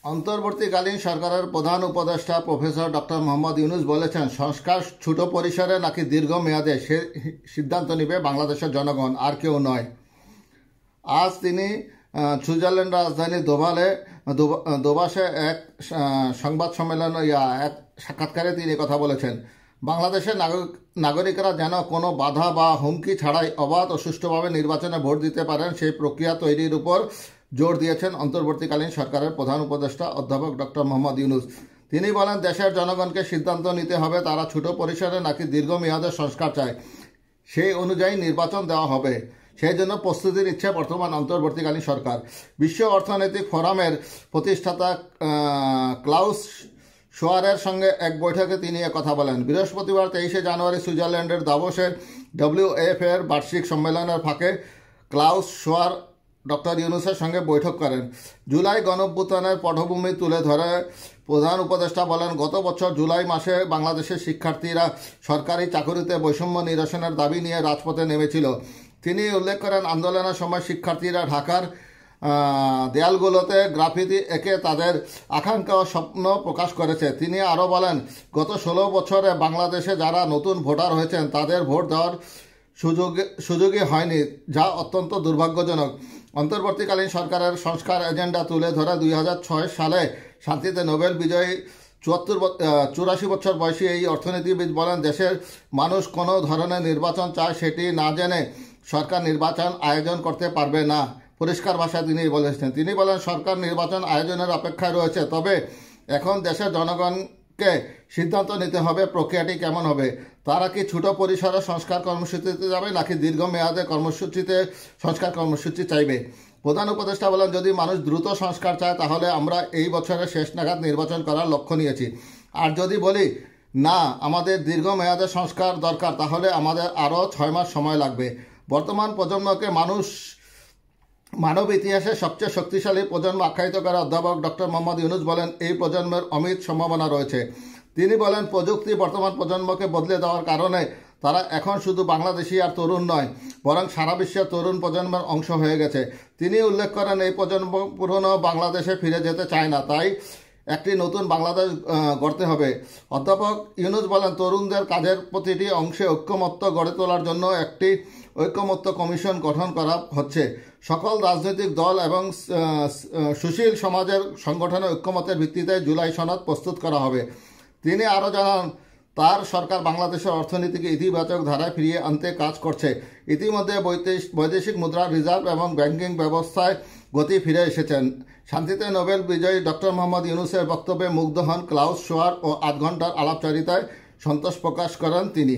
অন্তর্বর্তীকালীন সরকারের প্রধান উপদেষ্টা প্রফেসর ডক্টর মোহাম্মদ ইউনুস বলেছেন, সংস্কার ছোট পরিসরে নাকি দীর্ঘ মেয়াদে সে সিদ্ধান্ত নেবে বাংলাদেশের জনগণ, আর কেউ নয়। আজ তিনি সুইজারল্যান্ড রাজধানী দোভাসে এক সংবাদ সম্মেলন এক সাক্ষাৎকারে তিনি কথা বলেছেন। বাংলাদেশের নাগরিকরা যেন কোনো বাধা বা হুমকি ছাড়াই অবাধ ও সুষ্ঠুভাবে নির্বাচনে ভোট দিতে পারেন, সেই প্রক্রিয়া তৈরির উপর জোর দিয়েছেন অন্তর্বর্তীকালীন সরকারের প্রধান উপদেষ্টা অধ্যাপক ডক্টর মোহাম্মদ ইউনুস। তিনি বলেন, দেশের জনগণকে সিদ্ধান্ত নিতে হবে তারা ছোট পরিসরে নাকি দীর্ঘমেয়াদে সংস্কার চায়, সেই অনুযায়ী নির্বাচন দেওয়া হবে। সেই জন্য প্রস্তুতি নিচ্ছে বর্তমান অন্তর্বর্তীকালীন সরকার। বিশ্ব অর্থনৈতিক ফোরামের প্রতিষ্ঠাতা ক্লাউস শোয়ারের সঙ্গে এক বৈঠকে তিনি কথা বলেন। বৃহস্পতিবার 23শে জানুয়ারি সুইজারল্যান্ডের দাভোসের WEF এর বার্ষিক সম্মেলনের ফাঁকে ক্লাউস শোয়ার ডক্টর ইউনুসের সঙ্গে বৈঠক করেন। জুলাই গণঅভ্যুত্থানের পটভূমি তুলে ধরে প্রধান উপদেষ্টা বলেন, গত বছর জুলাই মাসে বাংলাদেশের শিক্ষার্থীরা সরকারি চাকুরিতে বৈষম্য নিরসনের দাবি নিয়ে রাজপথে নেমেছিল। তিনি উল্লেখ করেন, আন্দোলনের সময় শিক্ষার্থীরা ঢাকার দেয়ালগুলোতে গ্রাফিতি এঁকে তাদের আকাঙ্ক্ষা ও স্বপ্ন প্রকাশ করেছে। তিনি আরও বলেন, গত 16 বছরে বাংলাদেশে যারা নতুন ভোটার হয়েছেন তাদের ভোট দেওয়ার সুযোগই হয়নি, যা অত্যন্ত দুর্ভাগ্যজনক। অন্তর্বর্তীকালীন সরকারের সংস্কার এজেন্ডা তুলে ধরে 2006 সালে শান্তিতে নোবেল বিজয়ী 84 বছর বয়সী এই অর্থনীতিবিদ বলেন, দেশের মানুষ কোনো ধরনের নির্বাচন চায় সেটি না জেনে সরকার নির্বাচন আয়োজন করতে পারবে না। পরিষ্কার ভাষায় তিনি বলেছেন। তিনি বলেন, সরকার নির্বাচন আয়োজনের অপেক্ষায় রয়েছে, তবে এখন দেশের জনগণকে সিদ্ধান্ত নিতে হবে প্রক্রিয়াটি কেমন হবে। তারা কি ছোট পরিসরে সংস্কার কর্মসূচিতে যাবে নাকি দীর্ঘমেয়াদে সংস্কার কর্মসূচি চাইবে। প্রধান উপদেষ্টা বলেন, যদি মানুষ দ্রুত সংস্কার চায় তাহলে আমরা এই বছরের শেষ নাগাদ নির্বাচন করার লক্ষ্য নিয়েছি। আর যদি বলি না, আমাদের দীর্ঘমেয়াদে সংস্কার দরকার, তাহলে আমাদের আরও 6 মাস সময় লাগবে। বর্তমান প্রজন্মকে মানব ইতিহাসের সবচেয়ে শক্তিশালী প্রজন্ম আখ্যায়িত করে অধ্যাপক ডক্টর মোহাম্মদ ইউনুস বলেন, এই প্রজন্মের অমিত সম্ভাবনা রয়েছে। তিনি বলেন, প্রযুক্তি বর্তমান প্রজন্মকে বদলে দেওয়ার কারণে তারা এখন শুধু বাংলাদেশি আর তরুণ নয়, বরং সারা বিশ্বের তরুণ প্রজন্মের অংশ হয়ে গেছে। তিনি উল্লেখ করেন, এই প্রজন্ম পুরনো বাংলাদেশে ফিরে যেতে চায় না, তাই একটি নতুন বাংলাদেশ গড়তে হবে। অধ্যাপক ইউনুস বলেন, তরুণদের কাজের প্রতিটি অংশে ঐক্যমত্য গড়ে তোলার জন্য একটি ঐক্যমত্য কমিশন গঠন করা হচ্ছে। সকল রাজনৈতিক দল এবং সুশীল সমাজের সংগঠনের ঐক্যমতের ভিত্তিতে জুলাই সনদ প্রস্তুত করা হবে। তিনি আরও জানান, তার সরকার বাংলাদেশের অর্থনীতিকে ইতিবাচক ধারায় ফিরিয়ে আনতে কাজ করছে। ইতিমধ্যে বৈদেশিক মুদ্রার রিজার্ভ এবং ব্যাংকিং ব্যবস্থায় গতি ফিরে এসেছেন। শান্তিতে নোবেল বিজয়ী ডক্টর মোহাম্মদ ইউনুসের বক্তব্যে মুগ্ধ হন ক্লাউস শোয়ার ও 8 ঘণ্টার আলাপচারিতায় সন্তোষ প্রকাশ করেন তিনি।